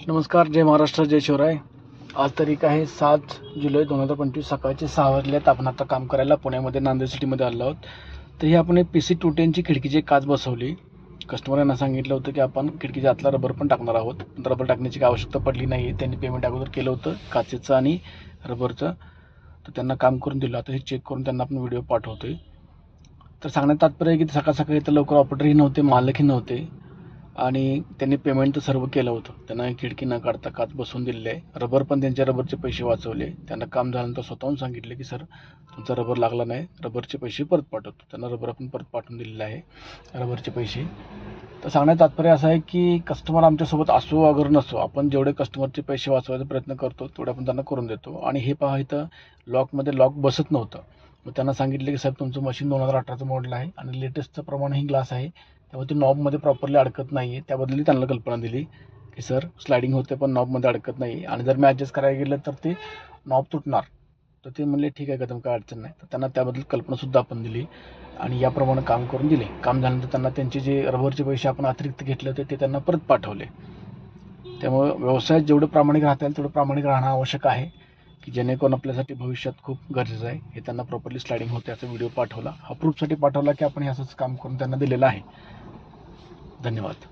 नमस्कार, जय महाराष्ट्र, जय शिवराय. आज तारीख आहे 7 जुलै 2025. सकाळचे 6 वाजल्यात. आपण आता काम करायला पुण्यामध्ये नांदेड सिटीमध्ये आलो आहोत. तर ही आपण PC 210ची खिडकीची काच बसवली. कस्टमर यांना सांगितलं होतं की आपण खिडकीच्या आतला रबर पण टाकणार आहोत. रबर टाकण्याची काही आवश्यकता पडली नाही. त्यांनी पेमेंट अगोदर केलं होतं काचेचं आणि रबरचं. तर त्यांना काम करून दिलं. आता हे चेक करून त्यांना आपण व्हिडिओ पाठवतोय. तर सांगण्यात तात्पर्य आहे की सकाळ सकाळी तर लवकर ऑपरेटरही नव्हते, मालकही नव्हते आणि त्यांनी पेमेंट तर सर्व केलं होतं. त्यांना खिडकी न काढता काच बसवून दिलेली आहे. रबर पण त्यांच्या रबरचे पैसे वाचवले. त्यांना काम झाल्यानंतर स्वतःहून सांगितले की सर तुमचा रबर लागला नाही, रबरचे पैसे परत पाठवतो. त्यांना रबर आपण परत पाठवून दिलेलं आहे, रबरचे पैसे. तर सांगण्यात तात्पर्य असं आहे की कस्टमर आमच्यासोबत असो अगर नसो, आपण जेवढे कस्टमरचे पैसे वाचवायचा प्रयत्न करतो तेवढे आपण त्यांना करून देतो. आणि हे पहा, इथं लॉकमध्ये लॉक बसत नव्हतं. मग त्यांना सांगितले की साहेब तुमचं मशीन 2018चं मॉडेल आहे आणि लेटेस्टचं प्रमाणे ही ग्लास आहे, त्यामुळे ते नॉबमध्ये प्रॉपरली अडकत नाही आहे. त्याबद्दल त्यांना कल्पना दिली की सर स्लायडिंग होते पण नॉबमध्ये अडकत नाही आणि जर मी ॲडजस्ट करायला गेलं तर ते नॉब तुटणार. तर ते म्हणले ठीक आहे कदम, काय अडचण नाही. तर त्यांना त्याबद्दल कल्पनासुद्धा आपण दिली आणि याप्रमाणे काम करून दिले. काम झाल्यानंतर त्यांना त्यांचे जे रबरचे पैसे आपण अतिरिक्त घेतले होते ते त्यांना परत पाठवले. त्यामुळे व्यवसायात जेवढं प्रामाणिक राहता येईल तेवढं प्रामाणिक राहणं आवश्यक आहे, की जेणेकरून आपल्यासाठी भविष्यात खूप गरजेचं आहे. हे त्यांना प्रॉपरली स्लायडिंग होते याचा व्हिडिओ पाठवला, हा प्रूफसाठी पाठवला की आपण हे असंच काम करून त्यांना दिलेलं आहे. धन्यवाद.